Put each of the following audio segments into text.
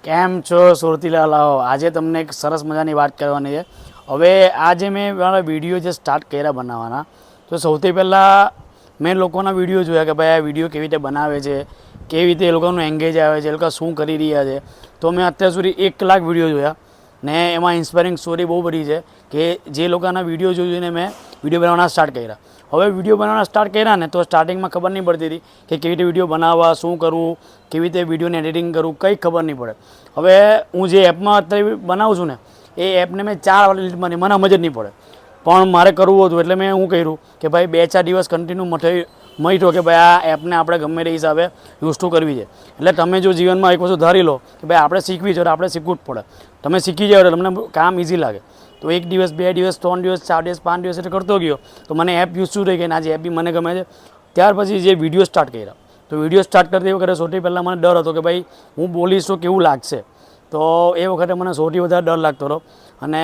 કેમ છો સુરતીલાલ? આવો આજે તમને એક સરસ મજાની વાત કરવાની છે. હવે આજે મેં મારા વિડીયો જે સ્ટાર્ટ કર્યા બનાવવાના, તો સૌથી પહેલાં મેં લોકોના વિડીયો જોયા કે ભાઈ આ વિડીયો કેવી રીતે બનાવે છે, કેવી રીતે એ લોકોનું એંગેજ આવે છે, એ લોકો શું કરી રહ્યા છે. તો મેં અત્યાર સુધી 1 કલાક વિડીયો જોયા ને એમાં ઇન્સ્પાયરિંગ સ્ટોરી બહુ બધી છે કે જે લોકોના વિડીયો જોઈને મેં વિડીયો બનાવવાના સ્ટાર્ટ કર્યા. હવે વિડીયો બનાવવાના સ્ટાર્ટ કર્યા ને તો સ્ટાર્ટિંગમાં ખબર નહીં પડતી હતી કે કેવી રીતે વિડીયો બનાવવા, શું કરવું, કેવી રીતે વિડીયોને એડિટિંગ કરવું, કંઈ ખબર નહીં પડે. હવે હું જે એપમાં અત્યારે બનાવું છું ને એ એપને મેં 4 વાર ડિલીટ મારી, મને સમજ જ નહીં પડે. પણ મારે કરવું હતું એટલે મેં શું કર્યું કે ભાઈ 2-4 દિવસ કન્ટિન્યુ મઠ્યો કે ભાઈ આ એપને આપણે ગમે તે હિસાબે યુઝ ટુ કરવી છે. એટલે તમે જો જીવનમાં એક વસ્તુ ધારી લો કે ભાઈ આપણે શીખવી છે તો આપણે શીખવું જ પડે. તમે શીખી જાઓ એટલે તમને કામ ઇઝી લાગે. તો 1 દિવસ, 2 દિવસ, 3 દિવસ, 4 દિવસ, 5 દિવસ એટલે કરતો ગયો તો મને એપ યુઝ ટુ રહી ગઈ. આજે એપ બી મને ગમે છે. ત્યાર પછી જે વિડીયો સ્ટાર્ટ કર્યા, તો વિડીયો સ્ટાર્ટ કરતી વખતે સૌથી પહેલાં મને ડર હતો કે ભાઈ હું બોલીશ તો કેવું લાગશે. તો એ વખતે મને સૌથી વધારે ડર લાગતો હતો અને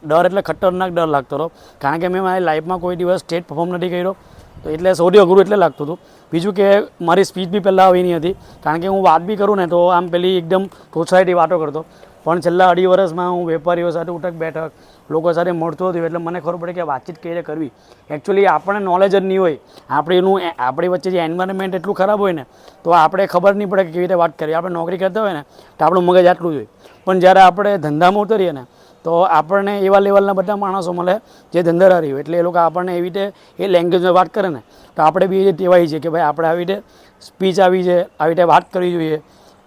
ડર એટલે ખતરનાક ડર લાગતો હતો, કારણ કે મેં મારી લાઈફમાં કોઈ દિવસ સ્ટેજ પરફોર્મ નથી કર્યો. તો એટલે સૌથી અઘરું એટલે લાગતું હતું. બીજું કે મારી સ્પીચ બી પહેલાં આવી નહીં હતી, કારણ કે હું વાત બી કરું ને તો આમ પેલી એકદમ પ્રોત્સાહિત વાતો કરતો. પણ છેલ્લા 2.5 વર્ષમાં હું વેપારીઓ સાથે ઉઠક બેઠક લોકો સાથે મળતો હતો એટલે મને ખબર પડે કે વાતચીત કઈ રીતે કરવી. એકચ્યુઅલી આપણને નોલેજ જ નહીં હોય, આપણી વચ્ચે જે એન્વાયરમેન્ટ એટલું ખરાબ હોય ને તો આપણે ખબર નહીં પડે કે કેવી રીતે વાત કરવી. આપણે નોકરી કરતા હોય ને તો આપણું મગજ આટલું જ હોય. પણ જ્યારે આપણે ધંધામાં ઉતરીએ ને તો આપણને એવા લેવલના બધા માણસો મળે જે ધંધાદારી હોય, એટલે એ લોકો આપણને એવી રીતે એ લેંગ્વેજમાં વાત કરે ને તો આપણે બી એ ટેવાઈ છે કે ભાઈ આપણે આવી રીતે સ્પીચ આવી છે, આવી રીતે વાત કરવી જોઈએ,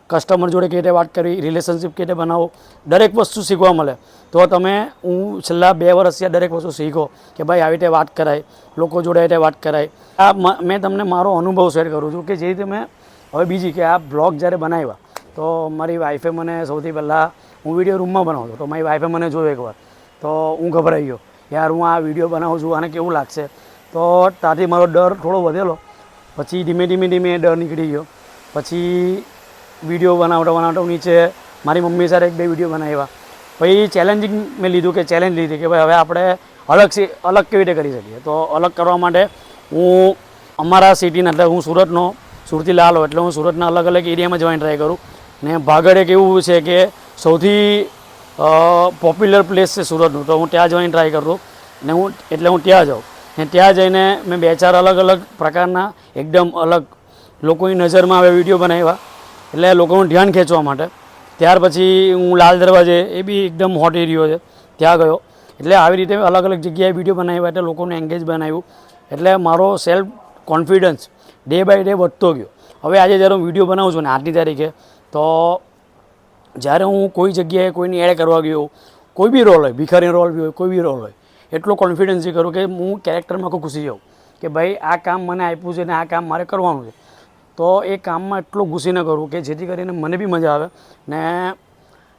કસ્ટમર જોડે કેવી રીતે વાત કરવી, રિલેશનશિપ કેવી રીતે બનાવો, દરેક વસ્તુ શીખવા મળે. તો હું છેલ્લા 2 વર્ષથી દરેક વસ્તુ શીખો કે ભાઈ આવી રીતે વાત કરાય, લોકો જોડે આવી રીતે વાત કરાય. મેં તમને મારો અનુભવ શેર કરું છું કે જે રીતે મેં હવે બીજી કે આ બ્લોગ જ્યારે બનાવ્યા તો મારી વાઈફે મને સૌથી પહેલાં હું વિડીયો રૂમમાં બનાવતો તો મારી વાઈફે મને જોયો એકવાર તો હું ગભરાઈ ગયો, યાર હું આ વિડીયો બનાવું છું આને કેવું લાગશે. તો ત્યાંથી મારો ડર થોડો વધેલો. પછી ધીમે ધીમે ડર નીકળી ગયો. પછી વિડીયો બનાવતા નીચે મારી મમ્મી સાથે 1-2 વિડીયો બનાવ્યા. પછી ચેલેન્જિંગ મેં લીધું કે ચેલેન્જ લીધી કે ભાઈ હવે આપણે અલગ કેવી રીતે કરી શકીએ. તો અલગ કરવા માટે હું અમારા સિટીના એટલે હું સુરતથી લાલો એટલે હું સુરતના અલગ એરિયામાં જવાની ટ્રાય કરું. ને ભાગળ એક એવું છે કે સૌથી પોપ્યુલર પ્લેસ છે સુરતનું, તો હું ત્યાં જવાની ટ્રાય કરું ને હું ત્યાં જાઉં ને ત્યાં જઈને મેં 2-4 અલગ પ્રકારના એકદમ અલગ લોકોની નજરમાં આવે વિડીયો બનાવ્યા, એટલે લોકોનું ધ્યાન ખેંચવા માટે. ત્યાર પછી હું લાલ દરવાજે એ બી એકદમ હોટ એરિયો છે ત્યાં ગયો. એટલે આવી રીતે અલગ જગ્યાએ વિડીયો બનાવ્યા એટલે લોકોને એંગેજ બનાવ્યું. એટલે મારો self confidence day by day વધતો ગયો. હવે આજે જ્યારે હું વિડીયો બનાવું છું ને આજની તારીખે, તો જ્યારે હું કોઈ જગ્યાએ કોઈની એડ કરવા ગયો, કોઈ બી રોલ હોય, ભિખારી રોલ બી હોય, કોઈ બી રોલ હોય, એટલો કોન્ફિડન્સથી કરું કે હું કેરેક્ટરમાં આખું ઘૂસી જાઉં કે ભાઈ આ કામ મને આપ્યું છે ને આ કામ મારે કરવાનું છે. તો એ કામમાં એટલો ઘૂસીને કરું કે જેથી કરીને મને બી મજા આવે ને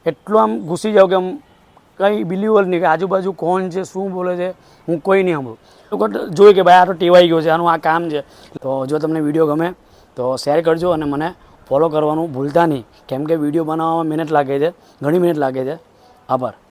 એટલું આમ ઘૂસી જાઉં કે આમ કંઈ બિલીવર નહીં કે આજુબાજુ કોણ છે, શું બોલે છે, હું કોઈ નહીં સાંભળું. લોકો જોઈ કે ભાઈ આ તો ટેવાઈ ગયો છે, આનું આ કામ છે. તો જો તમને વિડીયો ગમે તો શેર કરજો અને મને ફોલો કરવાનું ભૂલતા નહીં, કેમ કે વિડીયો બનાવવામાં મહેનત લાગે છે, ઘણી મહેનત લાગે છે. આભાર.